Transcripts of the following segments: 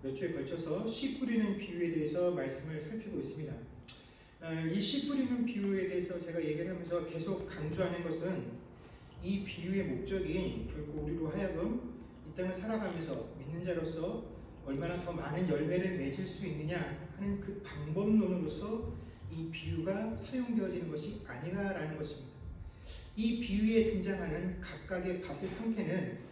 몇 주에 걸쳐서 씨 뿌리는 비유에 대해서 말씀을 살피고 있습니다. 이 씨 뿌리는 비유에 대해서 제가 얘기를 하면서 계속 강조하는 것은 이 비유의 목적이 결국 우리로 하여금 이 땅을 살아가면서 믿는 자로서 얼마나 더 많은 열매를 맺을 수 있느냐 하는 그 방법론으로서 이 비유가 사용되어지는 것이 아니라라는 것입니다. 이 비유에 등장하는 각각의 밭의 상태는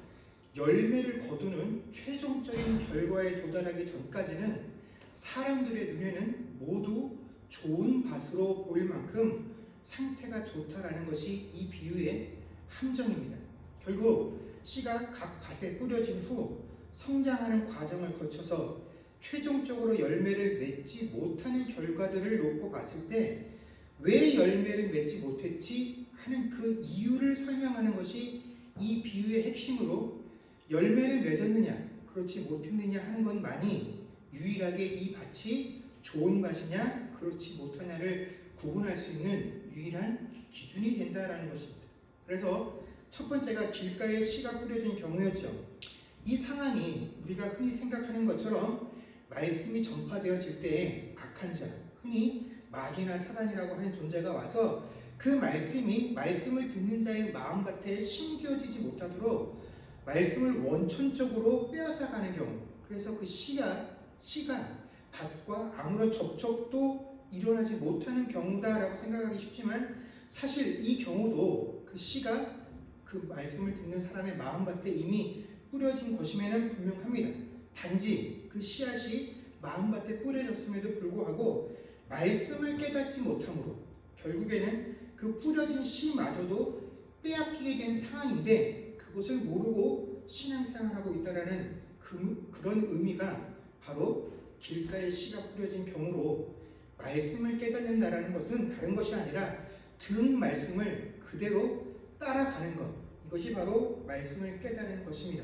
열매를 거두는 최종적인 결과에 도달하기 전까지는 사람들의 눈에는 모두 좋은 밭으로 보일 만큼 상태가 좋다라는 것이 이 비유의 함정입니다. 결국 씨가 각 밭에 뿌려진 후 성장하는 과정을 거쳐서 최종적으로 열매를 맺지 못하는 결과들을 놓고 봤을 때 왜 열매를 맺지 못했지 하는 그 이유를 설명하는 것이 이 비유의 핵심으로 열매를 맺었느냐 그렇지 못했느냐 하는 것만이 유일하게 이 밭이 좋은 밭이냐 그렇지 못하냐를 구분할 수 있는 유일한 기준이 된다라는 것입니다. 그래서 첫 번째가 길가에 씨가 뿌려진 경우였죠. 이 상황이 우리가 흔히 생각하는 것처럼 말씀이 전파되어질 때에 악한 자, 흔히 마귀나 사단이라고 하는 존재가 와서 그 말씀을 듣는 자의 마음밭에 심겨지지 못하도록 말씀을 원천적으로 빼앗아가는 경우, 그래서 그 씨가 밭과 아무런 접촉도 일어나지 못하는 경우다라고 생각하기 쉽지만 사실 이 경우도 그 씨가 그 말씀을 듣는 사람의 마음밭에 이미 뿌려진 것임에는 분명합니다. 단지 그 씨앗이 마음밭에 뿌려졌음에도 불구하고 말씀을 깨닫지 못함으로 결국에는 그 뿌려진 씨마저도 빼앗기게 된 상황인데 그것을 모르고 신앙생활하고 있다라는 그런 의미가 바로 길가에 씨가 뿌려진 경우로 말씀을 깨닫는다라는 것은 다른 것이 아니라 들은 말씀을 그대로 따라가는 것, 이것이 바로 말씀을 깨달은 것입니다.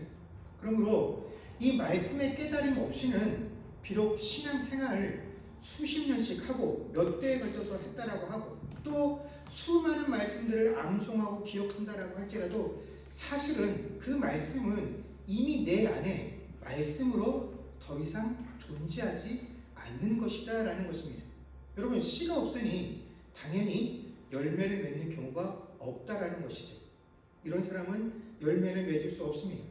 그러므로 이 말씀의 깨달음 없이는 비록 신앙생활을 수십 년씩 하고 몇 대에 걸쳐서 했다라고 하고 또 수많은 말씀들을 암송하고 기억한다라고 할지라도 사실은 그 말씀은 이미 내 안에 말씀으로 더 이상 존재하지 않는 것이다 라는 것입니다. 여러분, 씨가 없으니 당연히 열매를 맺는 경우가 없다라는 것이죠. 이런 사람은 열매를 맺을 수 없습니다.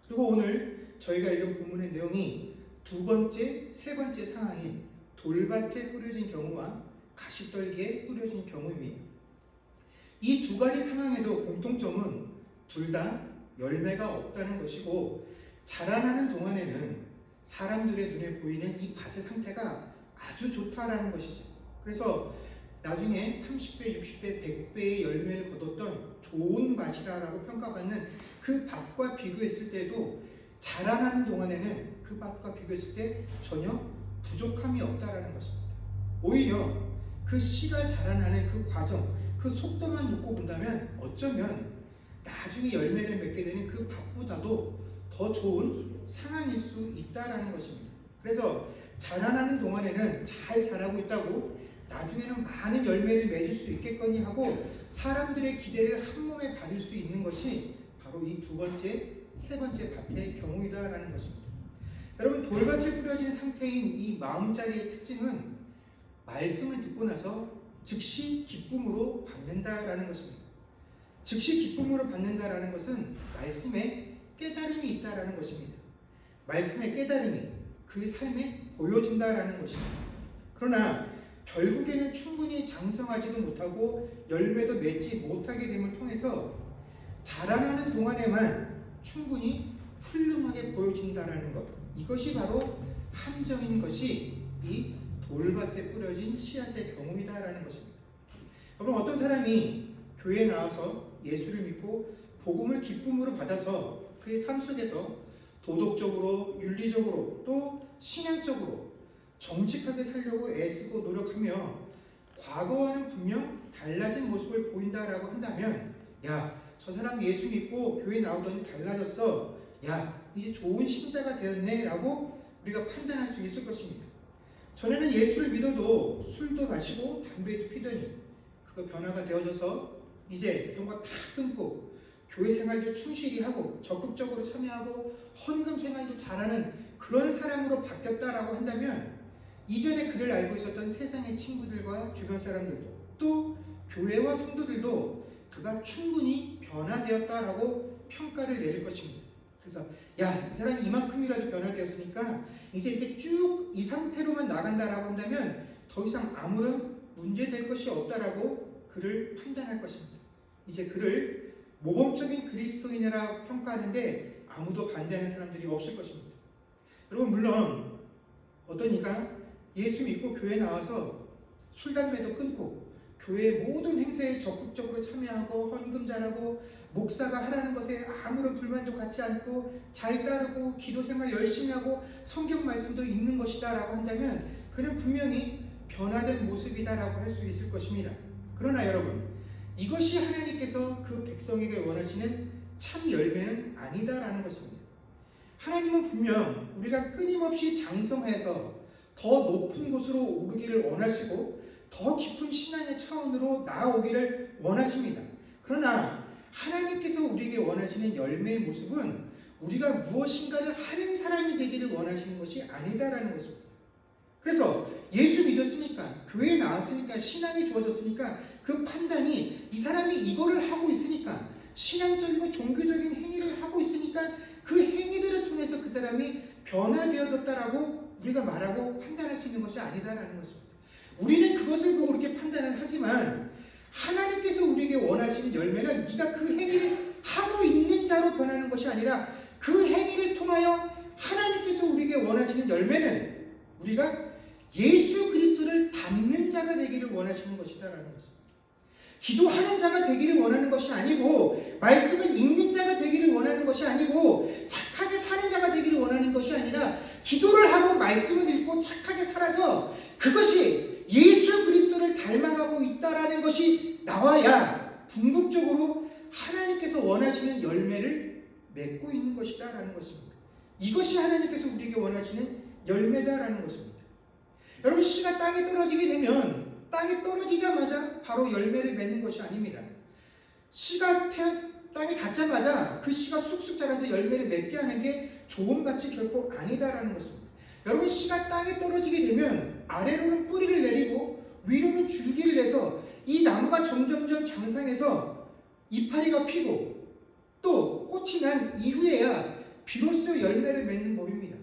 그리고 오늘 저희가 읽은 본문의 내용이 두 번째, 세 번째 상황인 돌밭에 뿌려진 경우와 가시떨기에 뿌려진 경우입니다. 이 두 가지 상황에도 공통점은 둘 다 열매가 없다는 것이고 자라나는 동안에는 사람들의 눈에 보이는 이 밭의 상태가 아주 좋다라는 것이죠. 그래서 나중에 30배, 60배, 100배의 열매를 거뒀던 좋은 밭이라고 평가받는 그 밭과 비교했을 때도 자라나는 동안에는 그 밭과 비교했을 때 전혀 부족함이 없다라는 것입니다. 오히려 그 씨가 자라나는 그 과정, 그 속도만 놓고 본다면 어쩌면 나중에 열매를 맺게 되는 그 밭보다도 더 좋은 상황일 수 있다라는 것입니다. 그래서 자라나는 동안에는 잘 자라고 있다고 나중에는 많은 열매를 맺을 수 있겠거니 하고 사람들의 기대를 한몸에 받을 수 있는 것이 바로 이 두 번째, 세 번째 밭의 경우이다라는 것입니다. 여러분, 돌밭에 뿌려진 상태인 이 마음자리의 특징은 말씀을 듣고 나서 즉시 기쁨으로 받는다라는 것입니다. 즉시 기쁨으로 받는다라는 것은 말씀에 깨달음이 있다라는 것입니다. 말씀의 깨달음이 그 삶에 보여진다라는 것입니다. 그러나 결국에는 충분히 장성하지도 못하고 열매도 맺지 못하게 됨을 통해서 자라나는 동안에만 충분히 훌륭하게 보여진다라는 것, 이것이 바로 함정인 것이 이 돌밭에 뿌려진 씨앗의 경우이다라는 것입니다. 여러분, 어떤 사람이 교회에 나와서 예수를 믿고 복음을 기쁨으로 받아서 그의 삶 속에서 도덕적으로, 윤리적으로, 또 신앙적으로 정직하게 살려고 애쓰고 노력하며 과거와는 분명 달라진 모습을 보인다라고 한다면, 야, 저 사람 예수 믿고 교회 나오더니 달라졌어, 야, 이제 좋은 신자가 되었네 라고 우리가 판단할 수 있을 것입니다. 전에는 예수를 믿어도 술도 마시고 담배도 피더니 그거 변화가 되어져서 이제 그런 거 다 끊고 교회 생활도 충실히 하고 적극적으로 참여하고 헌금 생활도 잘하는 그런 사람으로 바뀌었다라고 한다면 이전에 그를 알고 있었던 세상의 친구들과 주변 사람들도 또 교회와 성도들도 그가 충분히 변화되었다라고 평가를 내릴 것입니다. 그래서 야, 이 사람이 이만큼이라도 변화되었으니까 이제 이렇게 쭉 이 상태로만 나간다라고 한다면 더 이상 아무런 문제될 것이 없다라고 그를 판단할 것입니다. 이제 그를 모범적인 그리스도인이라 평가하는데 아무도 반대하는 사람들이 없을 것입니다. 여러분, 물론 어떤 이가 예수 믿고 교회에 나와서 술, 담배도 끊고 교회의 모든 행사에 적극적으로 참여하고 헌금 잘하고 목사가 하라는 것에 아무런 불만도 갖지 않고 잘 따르고 기도 생활 열심히 하고 성경 말씀도 읽는 것이다 라고 한다면 그는 분명히 변화된 모습이다라고 할 수 있을 것입니다. 그러나 여러분, 이것이 하나님께서 그 백성에게 원하시는 참 열매는 아니다라는 것입니다. 하나님은 분명 우리가 끊임없이 장성해서 더 높은 곳으로 오르기를 원하시고 더 깊은 신앙의 차원으로 나아오기를 원하십니다. 그러나 하나님께서 우리에게 원하시는 열매의 모습은 우리가 무엇인가를 하는 사람이 되기를 원하시는 것이 아니다라는 것입니다. 그래서 예수 믿었으니까, 교회에 나왔으니까, 신앙이 좋아졌으니까 그 판단이 이 사람이 이거를 하고 있으니까, 신앙적이고 종교적인 행위를 하고 있으니까 그 행위들을 통해서 그 사람이 변화되어졌다라고 우리가 말하고 판단할 수 있는 것이 아니다라는 것입니다. 우리는 그것을 보고 그렇게 판단을 하지만 하나님께서 우리에게 원하시는 열매는 네가 그 행위를 하고 있는 자로 변하는 것이 아니라 그 행위를 통하여 하나님께서 우리에게 원하시는 열매는 우리가 예수 그리스도를 닮는 자가 되기를 원하시는 것이다라는 것입니다. 기도하는 자가 되기를 원하는 것이 아니고 말씀을 읽는 자가 되기를 원하는 것이 아니고 착하게 사는 자가 되기를 원하는 것이 아니라 기도를 하고 말씀을 읽고 착하게 살아서 그것이 예수 그리스도를 닮아가고 있다라는 것이 나와야 궁극적으로 하나님께서 원하시는 열매를 맺고 있는 것이다라는 것입니다. 이것이 하나님께서 우리에게 원하시는 열매다라는 것입니다. 여러분, 씨가 땅에 떨어지게 되면 땅에 떨어지자마자 바로 열매를 맺는 것이 아닙니다. 씨가 땅에 닿자마자 그 씨가 쑥쑥 자라서 열매를 맺게 하는 게 좋은 밭이 결코 아니다라는 것입니다. 여러분, 씨가 땅에 떨어지게 되면 아래로는 뿌리를 내리고 위로는 줄기를 내서 이 나무가 점점점 장상해서 이파리가 피고 또 꽃이 난 이후에야 비로소 열매를 맺는 법입니다.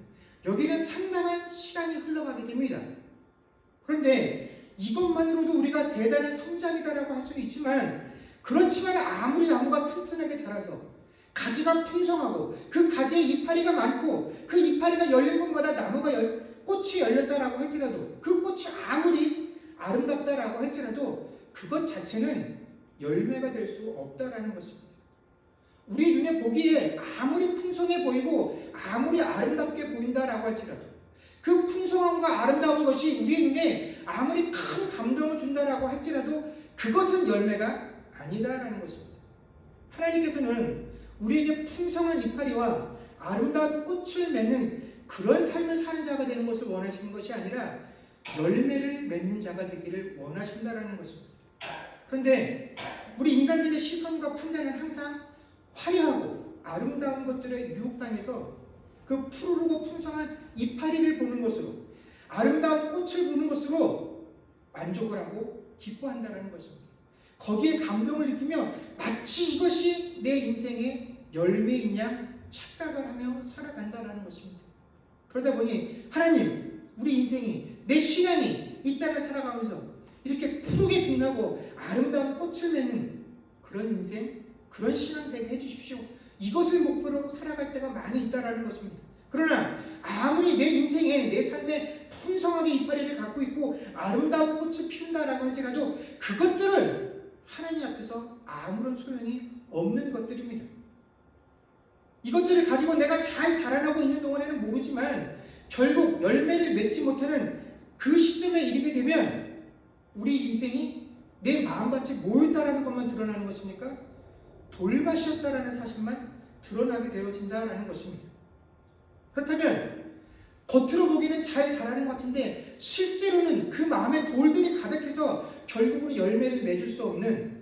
여기는 상당한 시간이 흘러가게 됩니다. 그런데 이것만으로도 우리가 대단한 성장이다라고 할 수는 있지만, 그렇지만 아무리 나무가 튼튼하게 자라서 가지가 풍성하고 그 가지에 이파리가 많고 그 이파리가 열린 곳마다 꽃이 열렸다라고 할지라도, 그 꽃이 아무리 아름답다라고 할지라도 그것 자체는 열매가 될 수 없다라는 것입니다. 우리 눈에 보기에 아무리 풍성해 보이고 아무리 아름답게 보인다라고 할지라도 그 풍성함과 아름다운 것이 우리 눈에 아무리 큰 감동을 준다라고 할지라도 그것은 열매가 아니다라는 것입니다. 하나님께서는 우리에게 풍성한 이파리와 아름다운 꽃을 맺는 그런 삶을 사는 자가 되는 것을 원하시는 것이 아니라 열매를 맺는 자가 되기를 원하신다라는 것입니다. 그런데 우리 인간들의 시선과 판단은 항상 화려하고 아름다운 것들에 유혹당해서 그 푸르르고 풍성한 이파리를 보는 것으로, 아름다운 꽃을 보는 것으로 만족을 하고 기뻐한다는 것입니다. 거기에 감동을 느끼며 마치 이것이 내 인생의 열매인 양 착각을 하며 살아간다는 것입니다. 그러다 보니 하나님, 우리 인생이, 내 신앙이 이 땅을 살아가면서 이렇게 푸르게 빛나고 아름다운 꽃을 맺는 그런 인생, 그런 신앙 되게 해주십시오. 이것을 목표로 살아갈 때가 많이 있다라는 것입니다. 그러나 아무리 내 인생에, 내 삶에 풍성하게 이파리를 갖고 있고 아름다운 꽃을 피운다라고 할지라도 그것들은 하나님 앞에서 아무런 소용이 없는 것들입니다. 이것들을 가지고 내가 잘 자라나고 있는 동안에는 모르지만 결국 열매를 맺지 못하는 그 시점에 이르게 되면 우리 인생이 내 마음밭이 뭐였다라는 것만 드러나는 것입니까? 돌밭이었다라는 사실만 드러나게 되어진다라는 것입니다. 그렇다면 겉으로 보기는 잘 자라는 것 같은데 실제로는 그 마음에 돌들이 가득해서 결국은 열매를 맺을 수 없는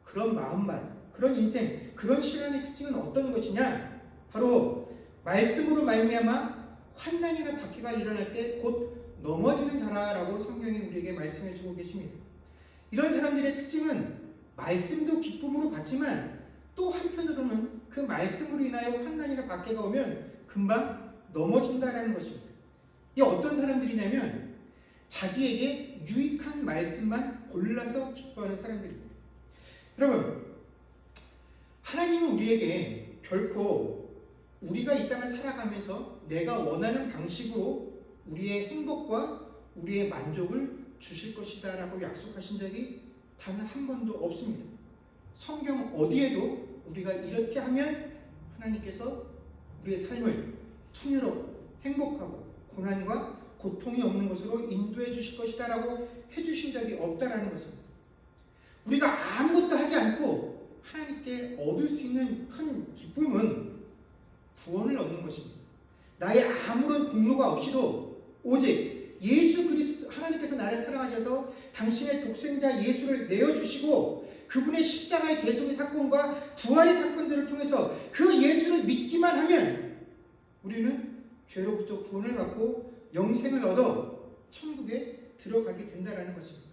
그런 마음만, 그런 인생, 그런 신앙의 특징은 어떤 것이냐? 바로 말씀으로 말미암아 환난이나 박해가 일어날 때 곧 넘어지는 자라라고 성경이 우리에게 말씀해 주고 계십니다. 이런 사람들의 특징은 말씀도 기쁨으로 받지만 또 한편으로는 그 말씀으로 인하여 환난이나 박해가 오면 금방 넘어진다라는 것입니다. 이 어떤 사람들이냐면 자기에게 유익한 말씀만 골라서 기뻐하는 사람들입니다. 여러분, 하나님은 우리에게 결코 우리가 이 땅을 살아가면서 내가 원하는 방식으로 우리의 행복과 우리의 만족을 주실 것이다 라고 약속하신 적이 단 한 번도 없습니다. 성경 어디에도 우리가 이렇게 하면 하나님께서 우리의 삶을 풍요롭고 행복하고 고난과 고통이 없는 것으로 인도해 주실 것이다 라고 해주신 적이 없다라는 것입니다. 우리가 아무것도 하지 않고 하나님께 얻을 수 있는 큰 기쁨은 구원을 얻는 것입니다. 나의 아무런 공로가 없이도 오직 예수 그리스도, 하나님께서 나를 사랑하셔서 당신의 독생자 예수를 내어주시고 그분의 십자가의 대속의 사건과 부활의 사건들을 통해서 그 예수를 믿기만 하면 우리는 죄로부터 구원을 받고 영생을 얻어 천국에 들어가게 된다는 것입니다.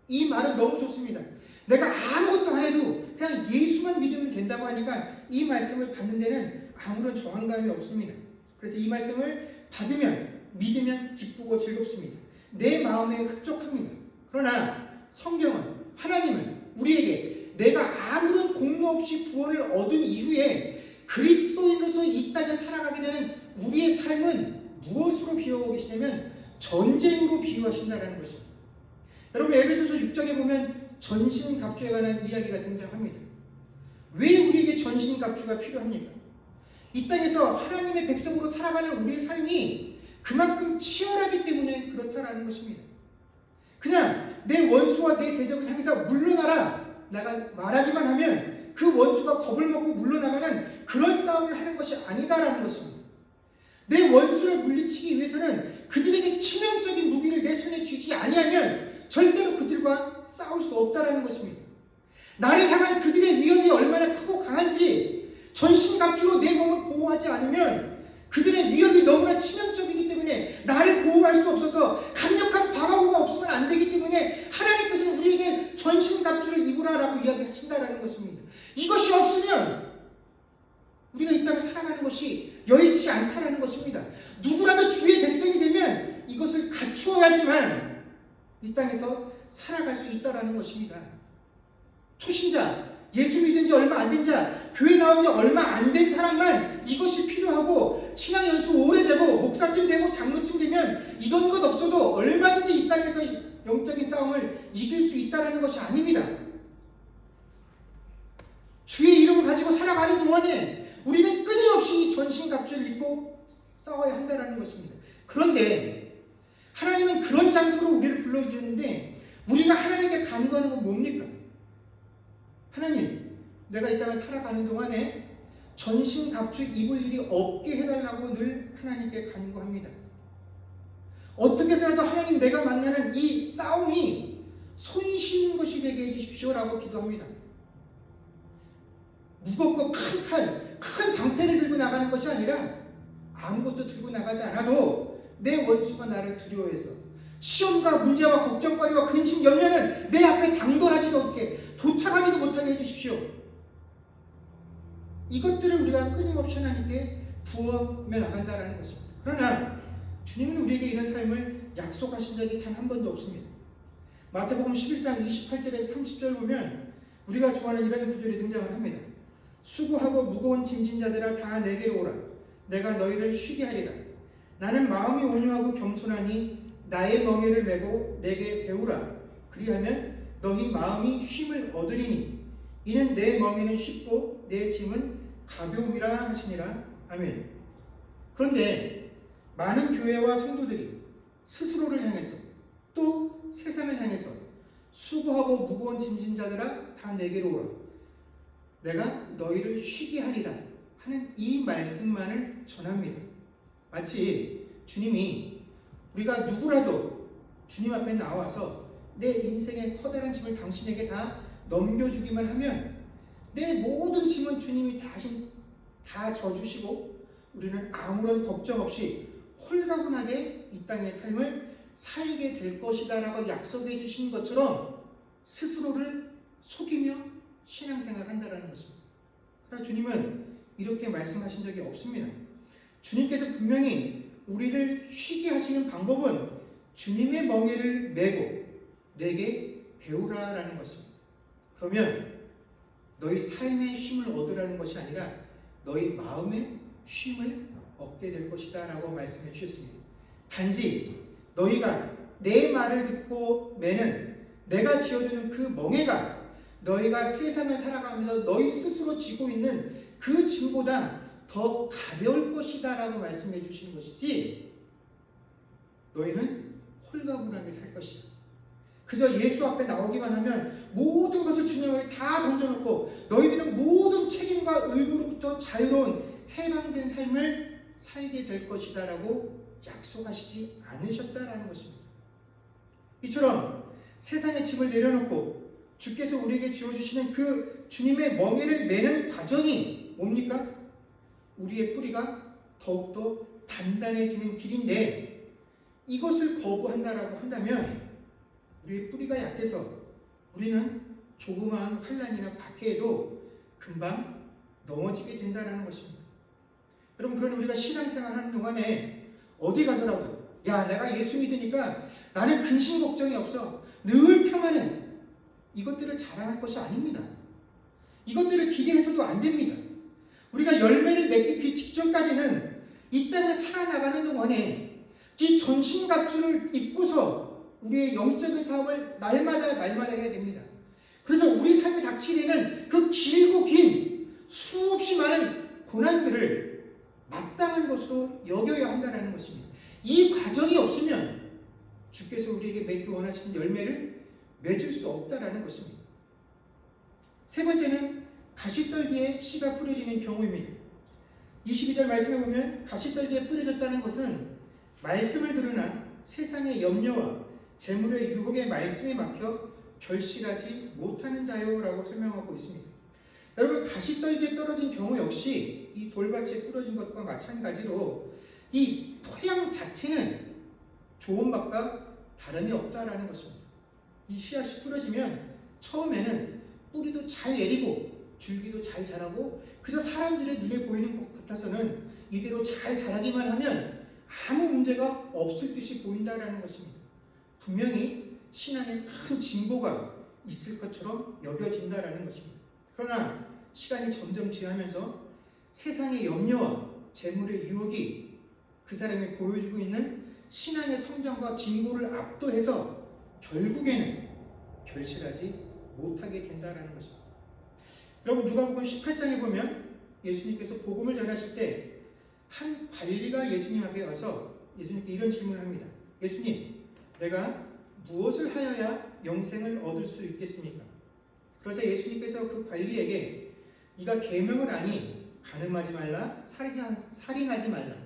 이 말은 너무 좋습니다. 내가 아무것도 안 해도 그냥 예수만 믿으면 된다고 하니까 이 말씀을 받는 데는 아무런 저항감이 없습니다. 그래서 이 말씀을 받으면 믿으면 기쁘고 즐겁습니다. 내 마음에 흡족합니다. 그러나 성경은, 하나님은 우리에게 내가 아무런 공로 없이 구원을 얻은 이후에 그리스도인으로서 이 땅에 살아가게 되는 우리의 삶은 무엇으로 비유하고 계시냐면 전쟁으로 비유하신다는 것입니다. 여러분, 에베소서 6장에 보면 전신갑주에 관한 이야기가 등장합니다. 왜 우리에게 전신갑주가 필요합니까? 이 땅에서 하나님의 백성으로 살아가는 우리의 삶이 그만큼 치열하기 때문에 그렇다라는 것입니다. 그냥 내 원수와 내 대적을 향해서 물러나라 내가 말하기만 하면 그 원수가 겁을 먹고 물러나가는 그런 싸움을 하는 것이 아니다라는 것입니다. 내 원수를 물리치기 위해서는 그들에게 치명적인 무기를 내 손에 쥐지 아니하면 절대로 그들과 싸울 수 없다라는 것입니다. 나를 향한 그들의 위협이 얼마나 크고 강한지 전신갑주로 내 몸을 보호하지 않으면 그들의 위협이 너무나 치명적이기 때문에 나를 보호할 수 없어서 강력한 방어구가 없으면 안 되기 때문에 하나님께서는 우리에게 전신갑주를 입으라라고 이야기하신다라는 것입니다. 이것이 없으면 우리가 이 땅을 살아가는 것이 여의치 않다라는 것입니다. 누구라도 주의 백성이 되면 이것을 갖추어야지만 이 땅에서 살아갈 수 있다라는 것입니다. 초신자, 예수 믿은 지 얼마 안 된 자, 교회 나온 지 얼마 안 된 사람만 이것이 필요하고 신앙 연수 오래되고 목사쯤 되고 장로쯤 되면 이런 것 없어도 얼마든지 이 땅에서 영적인 싸움을 이길 수 있다는 것이 아닙니다. 주의 이름을 가지고 살아가는 동안에 우리는 끊임없이 이 전신갑주를 입고 싸워야 한다는 것입니다. 그런데 하나님은 그런 장소로 우리를 불러주셨는데 우리가 하나님께 간구하는 건 뭡니까? 하나님, 내가 이 땅을 살아가는 동안에 전신갑주 입을 일이 없게 해달라고 늘 하나님께 간구합니다. 어떻게 해서라도 하나님, 내가 만나는 이 싸움이 손쉬운 것이 되게 해주십시오라고 기도합니다. 무겁고 큰 칼, 큰 방패를 들고 나가는 것이 아니라 아무것도 들고 나가지 않아도 내 원수가 나를 두려워해서 시험과 문제와 걱정거리와 근심, 염려는 내 앞에 당돌하지도 않게 도착하지도 못하게 해주십시오. 이것들을 우리가 끊임없이 하나님께 부어며 나간다는 것입니다. 그러나 주님은 우리에게 이런 삶을 약속하신 적이 단 한 번도 없습니다. 마태복음 11장 28절에서 30절 보면 우리가 좋아하는 이런 구절이 등장을 합니다. 수고하고 무거운 짐진 자들아 다 내게로 오라. 내가 너희를 쉬게 하리라. 나는 마음이 온유하고 겸손하니 나의 멍에를 메고 내게 배우라. 그리하면 너희 마음이 쉼을 얻으리니 이는 내 멍에는 쉽고 내 짐은 가벼움이라 하시니라. 아멘. 그런데 많은 교회와 성도들이 스스로를 향해서 또 세상을 향해서 수고하고 무거운 짐진 자들아 다 내게로 오라. 내가 너희를 쉬게 하리라 하는 이 말씀만을 전합니다. 마치 주님이 우리가 누구라도 주님 앞에 나와서 내 인생의 커다란 짐을 당신에게 다 넘겨주기만 하면 내 모든 짐은 주님이 다 져주시고 우리는 아무런 걱정 없이 홀가분하게 이 땅의 삶을 살게 될 것이다 라고 약속해 주신 것처럼 스스로를 속이며 신앙생활을 한다는 것입니다. 그러나 주님은 이렇게 말씀하신 적이 없습니다. 주님께서 분명히 우리를 쉬게 하시는 방법은 주님의 멍에를 메고 내게 배우라라는 것입니다. 그러면 너희 삶의 쉼을 얻으라는 것이 아니라 너희 마음의 쉼을 얻게 될 것이다 라고 말씀해 주셨습니다. 단지 너희가 내 말을 듣고 매는 내가 지어주는 그 멍에가 너희가 세상을 살아가면서 너희 스스로 지고 있는 그 짐보다 더 가벼울 것이다 라고 말씀해 주시는 것이지, 너희는 홀가분하게 살 것이다. 그저 예수 앞에 나오기만 하면 모든 것을 주님에게 다 던져놓고 너희들은 모든 책임과 의무로부터 자유로운 해방된 삶을 살게 될 것이다 라고 약속하시지 않으셨다라는 것입니다. 이처럼 세상의 짐을 내려놓고 주께서 우리에게 주어주시는 그 주님의 멍에를 매는 과정이 뭡니까? 우리의 뿌리가 더욱더 단단해지는 길인데, 이것을 거부한다라고 한다면 우리의 뿌리가 약해서 우리는 조그마한 환난이나 박해에도 금방 넘어지게 된다는 것입니다. 여러분, 그런 우리가 신앙생활하는 동안에 어디 가서라도 야, 내가 예수 믿으니까 나는 근심 걱정이 없어, 늘 평안해, 이것들을 자랑할 것이 아닙니다. 이것들을 기대해서도 안 됩니다. 우리가 열매를 맺기 직전까지는 이 땅을 살아나가는 동안에 이 전신갑주를 입고서 우리의 영적인 사업을 날마다 해야 됩니다. 그래서 우리 삶에 닥치게 되는 그 길고 긴 수없이 많은 고난들을 마땅한 것으로 여겨야 한다는 것입니다. 이 과정이 없으면 주께서 우리에게 맺기 원하시는 열매를 맺을 수 없다라는 것입니다. 세 번째는 가시떨기에 씨가 뿌려지는 경우입니다. 22절 말씀에 보면 가시떨기에 뿌려졌다는 것은 말씀을 들으나 세상의 염려와 재물의 유혹의 말씀에 막혀 결실하지 못하는 자요라고 설명하고 있습니다. 여러분, 가시떨기에 떨어진 경우 역시 이 돌밭에 뿌려진 것과 마찬가지로 이 토양 자체는 좋은 밭과 다름이 없다라는 것입니다. 이 씨앗이 뿌려지면 처음에는 뿌리도 잘 내리고 줄기도 잘 자라고 그저 사람들의 눈에 보이는 것 같아서는 이대로 잘 자라기만 하면 아무 문제가 없을 듯이 보인다라는 것입니다. 분명히 신앙에 큰 진보가 있을 것처럼 여겨진다라는 것입니다. 그러나 시간이 점점 지나면서 세상의 염려와 재물의 유혹이 그 사람이 보여주고 있는 신앙의 성장과 진보를 압도해서 결국에는 결실하지 못하게 된다라는 것입니다. 여러분, 누가복음 18장에 보면 예수님께서 복음을 전하실 때 한 관리가 예수님 앞에 와서 예수님께 이런 질문을 합니다. 예수님, 내가 무엇을 하여야 영생을 얻을 수 있겠습니까? 그러자 예수님께서 그 관리에게 네가 계명을 아니 간음하지 말라, 살인하지 말라,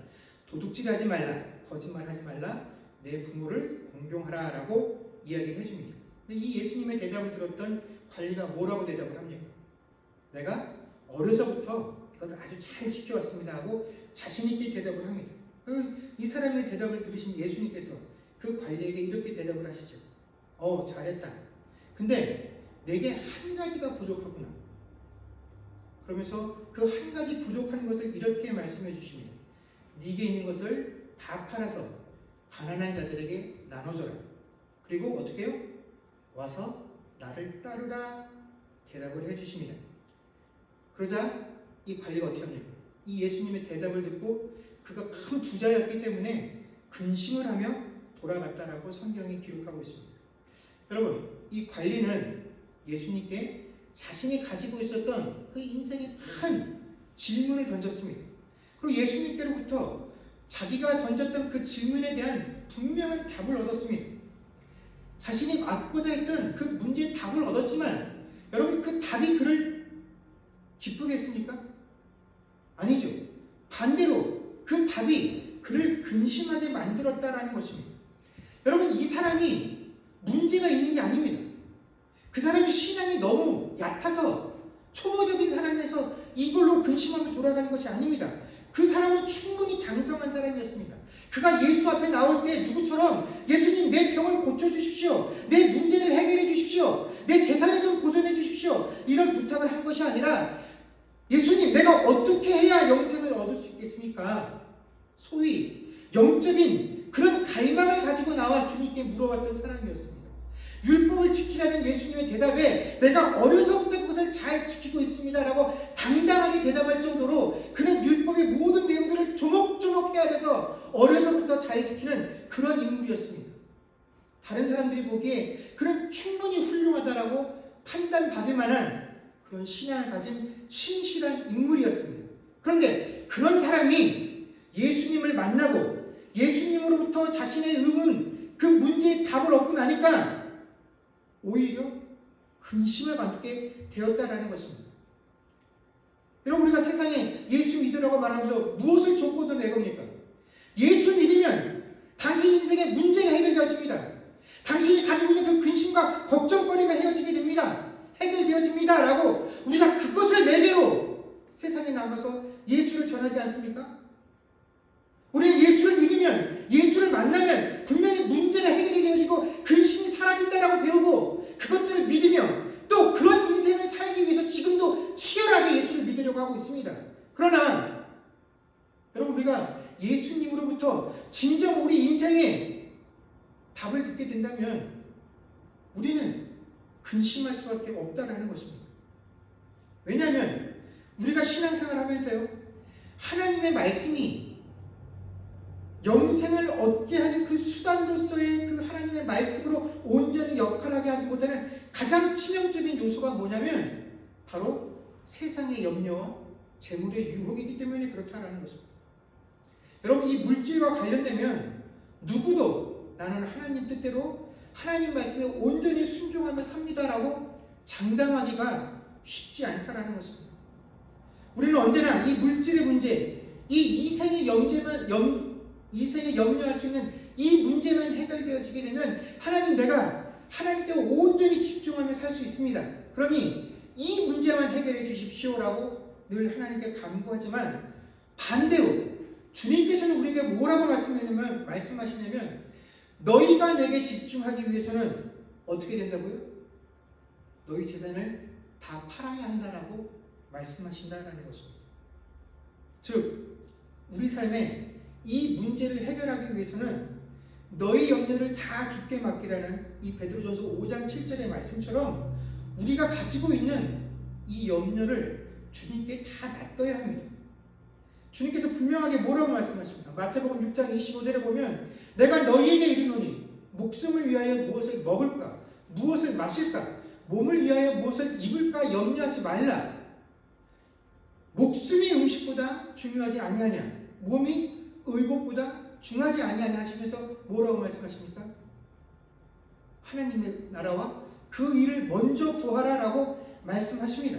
도둑질하지 말라, 거짓말하지 말라, 내 부모를 공경하라 라고 이야기를 해줍니다. 근데 이 예수님의 대답을 들었던 관리가 뭐라고 대답을 합니까? 내가 어려서부터 이것을 아주 잘 지켜왔습니다 하고 자신있게 대답을 합니다. 이 사람의 대답을 들으신 예수님께서 그 관리에게 이렇게 대답을 하시죠. 잘했다. 근데 내게 한 가지가 부족하구나. 그러면서 그 한 가지 부족한 것을 이렇게 말씀해 주십니다. 네게 있는 것을 다 팔아서 가난한 자들에게 나눠줘라. 그리고 어떻게 해요? 와서 나를 따르라 대답을 해주십니다. 그러자 이 관리가 어떻게 합니까? 이 예수님의 대답을 듣고 그가 큰 부자였기 때문에 근심을 하며 돌아갔다라고 성경이 기록하고 있습니다. 여러분, 이 관리는 예수님께 자신이 가지고 있었던 그 인생의 큰 질문을 던졌습니다. 그리고 예수님께로부터 자기가 던졌던 그 질문에 대한 분명한 답을 얻었습니다. 자신이 얻고자 했던 그 문제의 답을 얻었지만 여러분, 그 답이 그를 기쁘게 했습니까? 아니죠. 반대로 그 답이 그를 근심하게 만들었다라는 것입니다. 여러분, 이 사람이 문제가 있는 게 아닙니다. 그 사람이 신앙이 너무 얕아서 초보적인 사람에서 이걸로 근심하며 돌아가는 것이 아닙니다. 그 사람은 충분히 장성한 사람이었습니다. 그가 예수 앞에 나올 때 누구처럼 예수님 내 병을 고쳐주십시오. 내 문제를 해결해 주십시오. 내 재산을 좀 보존해 주십시오. 이런 부탁을 한 것이 아니라 예수님 내가 어떻게 해야 영생을 얻을 수 있겠습니까? 소위 영적인 그런 갈망을 가지고 나와 주님께 물어봤던 사람이었습니다. 율법을 지키라는 예수님의 대답에 내가 어려서부터 그것을 잘 지키고 있습니다 라고 당당하게 대답할 정도로 그는 율법의 모든 내용들을 조목조목 헤아려서 어려서부터 잘 지키는 그런 인물이었습니다. 다른 사람들이 보기에 그는 충분히 훌륭하다라고 판단받을 만한 그런 신앙을 가진 신실한 인물이었습니다. 그런데 그런 사람이 예수님을 만나고 예수님으로부터 자신의 의문, 그 문제의 답을 얻고 나니까 오히려 근심을 갖게 되었다라는 것입니다. 여러분 우리가 세상에 예수 믿으라고 말하면서 무엇을 조건으로 내겁니까? 예수 믿으면 당신 인생의 문제가 해결되어집니다. 당신이 가지고 있는 그 근심과 걱정거리가 헤어지게 됩니다. 해결되어집니다 라고 우리가 그것을 매개로 세상에 나가서 예수를 전하지 않습니까? 우리는 예수를 믿으면 예수를 만나면 분명히 문제가 해결이 되어지고 근심이 사라진다라고 배우고 그것들을 믿으며 또 그런 인생을 살기 위해서 지금도 치열하게 예수를 믿으려고 하고 있습니다. 그러나 여러분 우리가 예수님으로부터 진정 우리 인생에 답을 듣게 된다면 우리는 근심할 수밖에 없다라는 것입니다. 왜냐하면 우리가 신앙생활을 하면서요 하나님의 말씀이 영생을 얻게 하는 그 수단으로서의 그 하나님의 말씀으로 온전히 역할하게 하지 못하는 가장 치명적인 요소가 뭐냐면 바로 세상의 염려와 재물의 유혹이기 때문에 그렇다라는 것입니다. 여러분 이 물질과 관련되면 누구도 나는 하나님 뜻대로 하나님 말씀에 온전히 순종하며 삽니다라고 장담하기가 쉽지 않다라는 것입니다. 우리는 언제나 이 물질의 문제, 이 이생에 염려할 수 있는 이 문제만 해결되어지게 되면 하나님 내가 하나님께 온전히 집중하며 살 수 있습니다. 그러니 이 문제만 해결해 주십시오라고 늘 하나님께 간구하지만 반대로 주님께서는 우리에게 뭐라고 말씀하시냐면 너희가 내게 집중하기 위해서는 어떻게 된다고요? 너희 재산을 다 팔아야 한다라고 말씀하신다라는 것입니다. 즉 우리 삶에 이 문제를 해결하기 위해서는 너희 염려를 다 주께 맡기라는 이 베드로전서 5장 7절의 말씀처럼 우리가 가지고 있는 이 염려를 주님께 다 맡겨야 합니다. 주님께서 분명하게 뭐라고 말씀하십니까? 마태복음 6장 25절에 보면 내가 너희에게 이르노니 목숨을 위하여 무엇을 먹을까? 무엇을 마실까? 몸을 위하여 무엇을 입을까? 염려하지 말라. 목숨이 음식보다 중요하지 아니하냐? 몸이 의복보다 중요하지 아니하냐 하시면서 뭐라고 말씀하십니까? 하나님의 나라와 그 일을 먼저 구하라라고 말씀하십니다.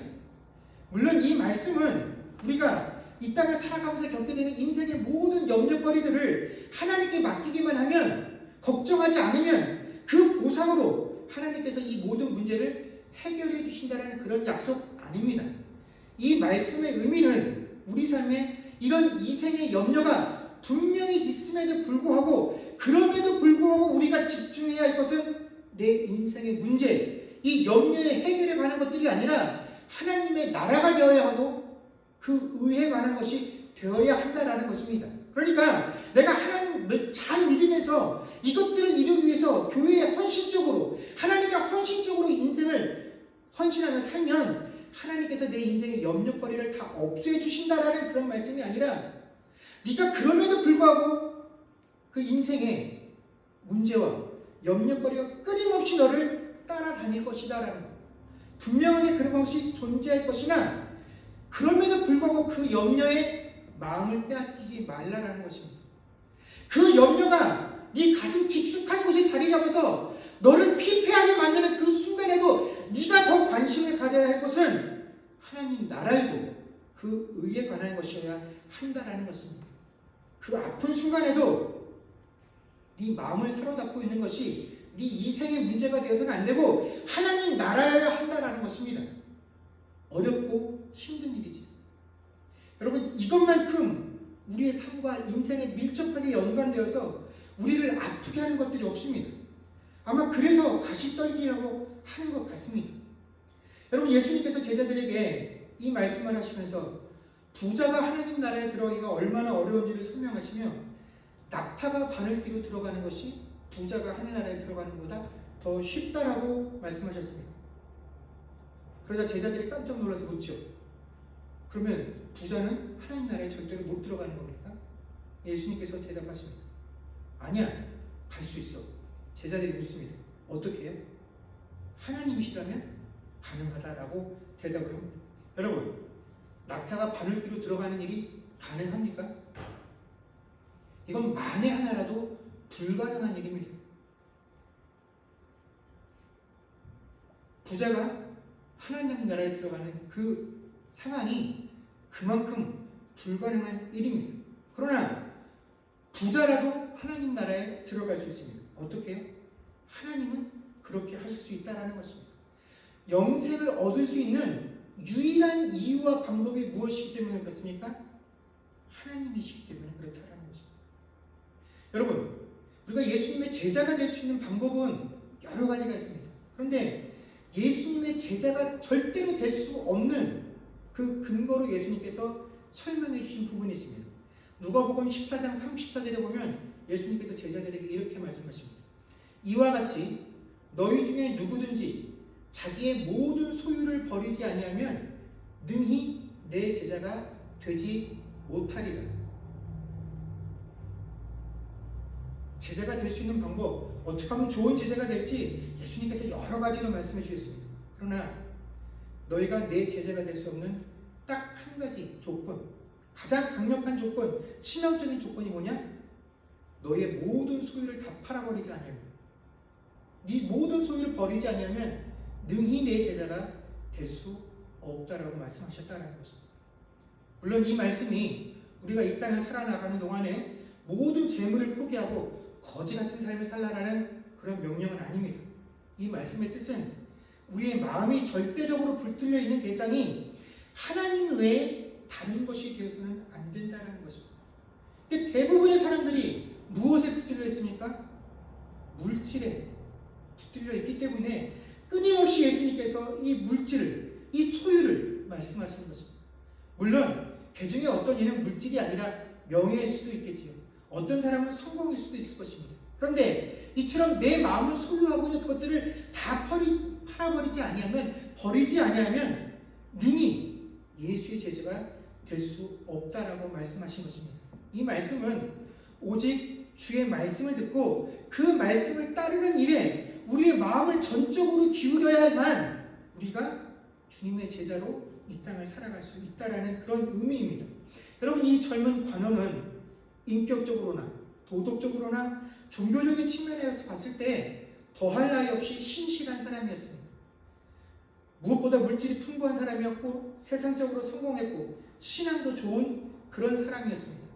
물론 이 말씀은 우리가 이 땅을 살아가면서 겪게 되는 인생의 모든 염려거리들을 하나님께 맡기기만 하면 걱정하지 않으면 그 보상으로 하나님께서 이 모든 문제를 해결해 주신다는 그런 약속 아닙니다. 이 말씀의 의미는 우리 삶에 이런 이생의 염려가 분명히 있음에도 불구하고 그럼에도 불구하고 우리가 집중해야 할 것은 내 인생의 문제, 이 염려의 해결에 관한 것들이 아니라 하나님의 나라가 되어야 하고 그 의에 관한 것이 되어야 한다라는 것입니다. 그러니까 내가 하나님 잘 믿으면서 이것들을 이루기 위해서 교회에 헌신적으로 하나님께 헌신적으로 인생을 헌신하며 살면 하나님께서 내 인생의 염려거리를 다 없애 주신다라는 그런 말씀이 아니라 네가 그럼에도 불구하고 그 인생의 문제와 염려거리가 끊임없이 너를 따라다닐 것이다라는 것. 분명하게 그런 것이 존재할 것이나 그럼에도 불구하고 그 염려에 마음을 빼앗기지 말라라는 것입니다. 그 염려가 네 가슴 깊숙한 곳에 자리 잡아서 너를 피폐하게 만드는 그 순간에도 네가 더 관심을 가져야 할 것은 하나님 나라이고 그 의에 관한 것이어야 한다라는 것입니다. 그 아픈 순간에도 네 마음을 사로잡고 있는 것이 네 이생의 문제가 되어서는 안 되고 하나님 나라여야 한다라는 것입니다. 어렵고 힘든 일이지. 여러분, 이것만큼 우리의 삶과 인생에 밀접하게 연관되어서 우리를 아프게 하는 것들이 없습니다. 아마 그래서 가시떨기라고 하는 것 같습니다. 여러분, 예수님께서 제자들에게 이 말씀을 하시면서 부자가 하나님 나라에 들어가기가 얼마나 어려운지를 설명하시며 낙타가 바늘귀로 들어가는 것이 부자가 하늘나라에 들어가는 것보다 더 쉽다라고 말씀하셨습니다. 그러자 제자들이 깜짝 놀라서 묻죠. 그러면 부자는 하나님 나라에 절대로 못 들어가는 겁니까? 예수님께서 대답하십니다. 아니야, 갈 수 있어. 제자들이 묻습니다. 어떻게 해요? 하나님이시라면 가능하다라고 대답을 합니다. 여러분, 낙타가 바늘귀로 들어가는 일이 가능합니까? 이건 만에 하나라도 불가능한 일입니다. 부자가 하나님 나라에 들어가는 그 상황이 그만큼 불가능한 일입니다. 그러나 부자라도 하나님 나라에 들어갈 수 있습니다. 어떻게 해요? 하나님은 그렇게 하실 수 있다는 것입니다. 영생을 얻을 수 있는 유일한 이유와 방법이 무엇이기 때문에 그렇습니까? 하나님이시기 때문에 그렇다는 것입니다. 여러분, 우리가 예수님의 제자가 될 수 있는 방법은 여러 가지가 있습니다. 그런데 예수님의 제자가 절대로 될 수 없는 그 근거로 예수님께서 설명해 주신 부분이 있습니다. 누가복음 14장 34절에 보면 예수님께서 제자들에게 이렇게 말씀하십니다. 이와 같이 너희 중에 누구든지 자기의 모든 소유를 버리지 아니하면 능히 내 제자가 되지 못하리라. 제자가 될 수 있는 방법, 어떻게 하면 좋은 제자가 될지 예수님께서 여러 가지로 말씀해 주셨습니다. 그러나 너희가 내 제자가 될 수 없는 딱 한 가지 조건, 가장 강력한 조건, 신앙적인 조건이 뭐냐? 너의 모든 소유를 다 팔아버리지 않으면, 네 모든 소유를 버리지 않으면 능히 내 제자가 될 수 없다라고 말씀하셨다는 것입니다. 물론 이 말씀이 우리가 이 땅을 살아나가는 동안에 모든 재물을 포기하고 거지 같은 삶을 살라라는 그런 명령은 아닙니다. 이 말씀의 뜻은 우리의 마음이 절대적으로 붙들려 있는 대상이 하나님 외에 다른 것이 되어서는 안 된다는 것입니다. 근데 대부분의 사람들이 무엇에 붙들려 있습니까? 물질에 붙들려 있기 때문에 끊임없이 예수님께서 이 물질을, 이 소유를 말씀하시는 것입니다. 물론 그 중에 어떤 이는 물질이 아니라 명예일 수도 있겠지요. 어떤 사람은 성공일 수도 있을 것입니다. 그런데 이처럼 내 마음을 소유하고 있는 그것들을 다 팔아버리지 아니하면, 버리지 아니하면 능히 예수의 제자가 될 수 없다라고 말씀하신 것입니다. 이 말씀은 오직 주의 말씀을 듣고 그 말씀을 따르는 일에 우리의 마음을 전적으로 기울여야만 우리가 주님의 제자로 이 땅을 살아갈 수 있다라는 그런 의미입니다. 여러분, 이 젊은 관원은 인격적으로나 도덕적으로나 종교적인 측면에서 봤을 때 더할 나위 없이 신실한 사람이었습니다. 무엇보다 물질이 풍부한 사람이었고 세상적으로 성공했고 신앙도 좋은 그런 사람이었습니다.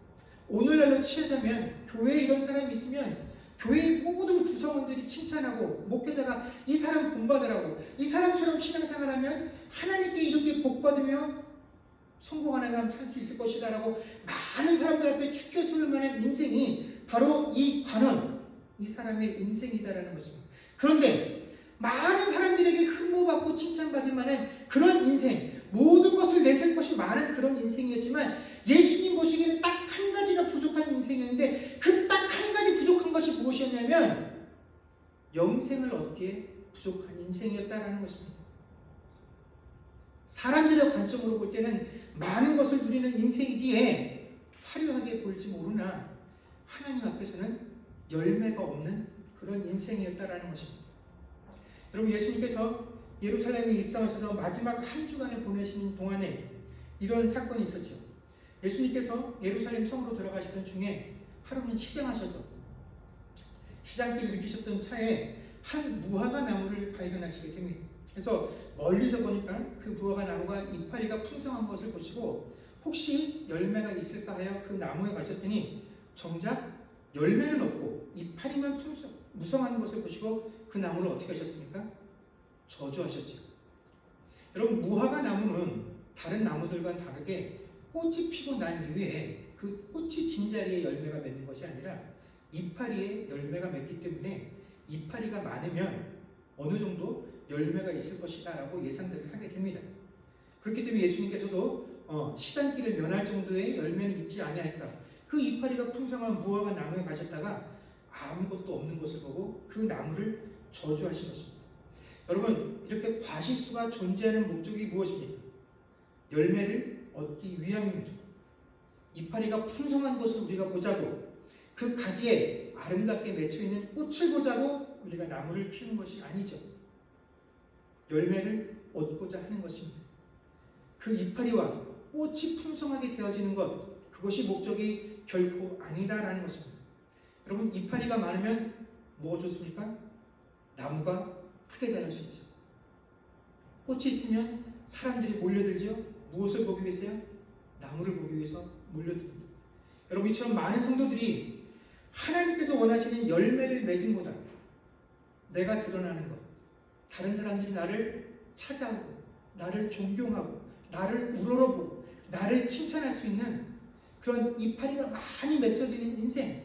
오늘날로 치하자면 교회에 이런 사람이 있으면 교회의 모든 구성원들이 칭찬하고 목회자가 이 사람 본받으라고, 이 사람처럼 신앙생활하면 하나님께 이렇게 복받으며 성공하는 사람 살 수 있을 것이다 라고 많은 사람들 앞에 축켜 세울 만한 인생이 바로 이 관원, 이 사람의 인생이다라는 것입니다. 그런데 많은 사람들에게 흠모받고 칭찬받을 만한 그런 인생, 모든 것을 내세울 것이 많은 그런 인생이었지만 예수님 보시기에는 딱 한 가지가 부족한 인생이었는데 그 딱 한 가지 부족한 것이 무엇이었냐면 영생을 얻기에 부족한 인생이었다라는 것입니다. 사람들의 관점으로 볼 때는 많은 것을 누리는 인생이기에 화려하게 보일지 모르나 하나님 앞에서는 열매가 없는 그런 인생이었다라는 것입니다. 여러분, 예수님께서 예루살렘에 입성하셔서 마지막 한 주간을 보내시는 동안에 이런 사건이 있었죠. 예수님께서 예루살렘 성으로 들어가시던 중에 하루는 시장하셔서 시장길을 느끼셨던 차에 한 무화과 나무를 발견하시게 됩니다. 그래서 멀리서 보니까 그 무화과 나무가 이파리가 풍성한 것을 보시고 혹시 열매가 있을까 하여 그 나무에 가셨더니 정작 열매는 없고 이파리만 무성한 것을 보시고 그 나무를 어떻게 하셨습니까? 저주하셨죠. 여러분, 무화과 나무는 다른 나무들과 다르게 꽃이 피고 난 이후에 그 꽃이 진 자리에 열매가 맺는 것이 아니라 이파리에 열매가 맺기 때문에 이파리가 많으면 어느 정도 열매가 있을 것이다 라고 예상들을 하게 됩니다. 그렇기 때문에 예수님께서도 시장기를 면할 정도의 열매는 있지 아니할까, 그 이파리가 풍성한 무화과 나무에 가셨다가 아무것도 없는 것을 보고 그 나무를 저주하신 것입니다. 여러분, 이렇게 과실수가 존재하는 목적이 무엇입니까? 열매를 얻기 위함입니다. 이파리가 풍성한 것을 우리가 보자고, 그 가지에 아름답게 맺혀있는 꽃을 보자고 우리가 나무를 키우는 것이 아니죠. 열매를 얻고자 하는 것입니다. 그 이파리와 꽃이 풍성하게 되어지는 것, 그것이 목적이 결코 아니다라는 것입니다. 여러분, 이파리가 많으면 뭐가 좋습니까? 나무가 크게 자랄 수 있죠. 꽃이 있으면 사람들이 몰려들죠. 무엇을 보기 위해서요? 나무를 보기 위해서 몰려듭니다. 여러분, 이처럼 많은 성도들이 하나님께서 원하시는 열매를 맺은 보다 내가 드러나는 것, 다른 사람들이 나를 찾아오고 나를 존경하고 나를 우러러보고 나를 칭찬할 수 있는 그런 이파리가 많이 맺혀지는 인생,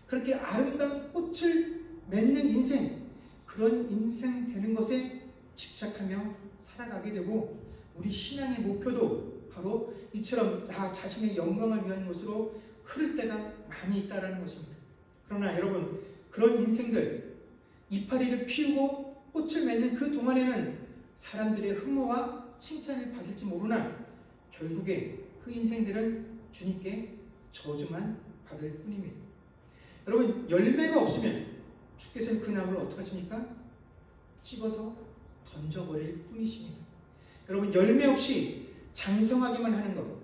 그렇게 아름다운 꽃을 맺는 인생, 그런 인생 되는 것에 집착하며 살아가게 되고, 우리 신앙의 목표도 바로 이처럼 나 자신의 영광을 위한 것으로 흐를 때가 많이 있다는 것입니다. 그러나 여러분, 그런 인생들, 이파리를 피우고 꽃을 맺는 그 동안에는 사람들의 흠모와 칭찬을 받을지 모르나 결국에 그 인생들은 주님께 저주만 받을 뿐입니다. 여러분, 열매가 없으면 주께서는 그 나무를 어떻게 하십니까? 찝어서 던져버릴 뿐이십니다. 여러분, 열매 없이 장성하기만 하는 것,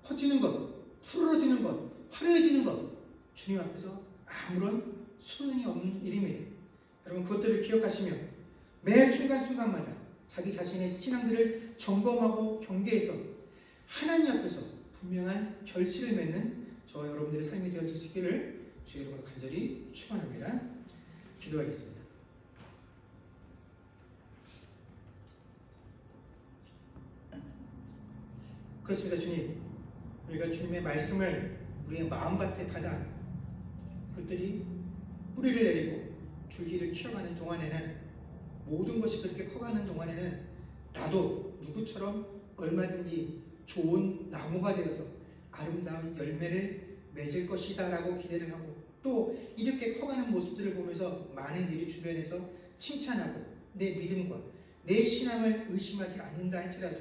커지는 것, 푸르러지는 것, 화려해지는 것, 주님 앞에서 아무런 소용이 없는 일입니다. 여러분, 그것들을 기억하시며 매 순간순간마다 자기 자신의 신앙들을 점검하고 경계해서 하나님 앞에서 분명한 결실을 맺는 저와 여러분들의 삶이 되어질 수 있기를 주의 이름으로 간절히 축원합니다. 기도하겠습니다. 그렇습니다. 주님, 우리가 주님의 말씀을 우리의 마음밭에 받아 그것들이 뿌리를 내리고 줄기를 키워가는 동안에는, 모든 것이 그렇게 커가는 동안에는 나도 누구처럼 얼마든지 좋은 나무가 되어서 아름다운 열매를 맺을 것이다 라고 기대를 하고, 또 이렇게 커가는 모습들을 보면서 많은 일이 주변에서 칭찬하고 내 믿음과 내 신앙을 의심하지 않는다 할지라도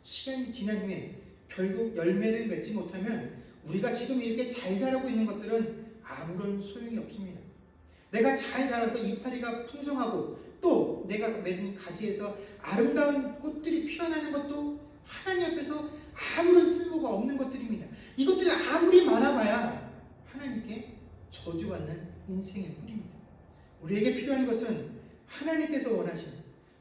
시간이 지난 후에 결국 열매를 맺지 못하면 우리가 지금 이렇게 잘 자라고 있는 것들은 아무런 소용이 없습니다. 내가 잘 자라서 이파리가 풍성하고 또 내가 맺은 가지에서 아름다운 꽃들이 피어나는 것도 하나님 앞에서 아무런 쓸모가 없는 것들입니다. 이것들 아무리 많아봐야 하나님께 저주받는 인생일 뿐입니다. 우리에게 필요한 것은 하나님께서 원하시는,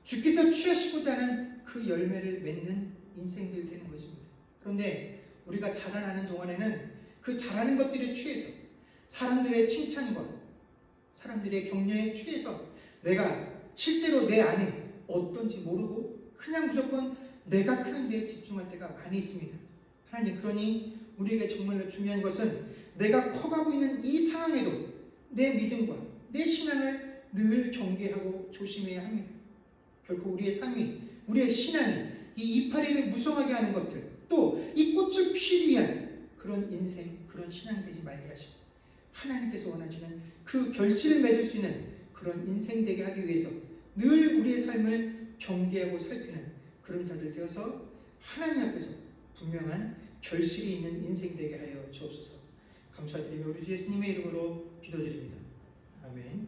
주께서 취하시고자 하는 그 열매를 맺는 인생들 되는 것입니다. 그런데 우리가 자라나는 동안에는 그 자라는 것들에 취해서 사람들의 칭찬과 사람들의 격려에 취해서 내가 실제로 내 안에 어떤지 모르고 그냥 무조건 내가 크는 데에 집중할 때가 많이 있습니다. 하나님, 그러니 우리에게 정말로 중요한 것은 내가 커가고 있는 이 상황에도 내 믿음과 내 신앙을 늘 경계하고 조심해야 합니다. 결코 우리의 삶이, 우리의 신앙이 이 이파리를 무성하게 하는 것들, 또 이 꽃을 피우기 위한 그런 인생, 그런 신앙 되지 말게 하시고 하나님께서 원하시는 그 결실을 맺을 수 있는 그런 인생 되게 하기 위해서 늘 우리의 삶을 경계하고 살피는 그런 자들 되어서 하나님 앞에서 분명한 결실이 있는 인생 되게 하여 주옵소서. 감사드리며 우리 주 예수님의 이름으로 기도드립니다. 아멘.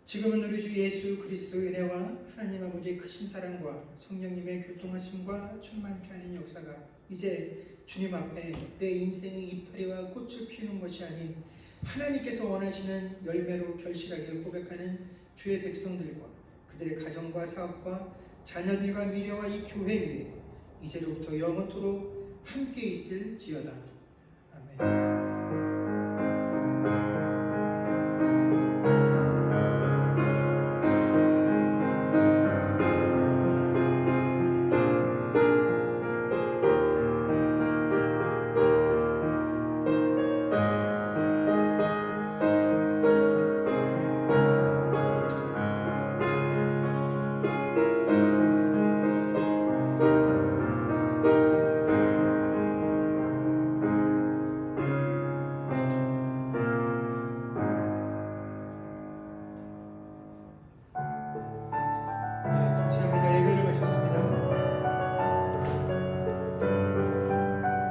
지금은 우리 주 예수 그리스도의 은혜와 하나님 아버지의 크신 사랑과 성령님의 교통하심과 충만케 하는 역사가 이제 주님 앞에 내 인생의 이파리와 꽃을 피우는 것이 아닌 하나님께서 원하시는 열매로 결실하기를 고백하는 주의 백성들과 그들의 가정과 사업과 자녀들과 미래와 이 교회 위에 이제로부터 영원토록 함께 있을지어다. 아멘.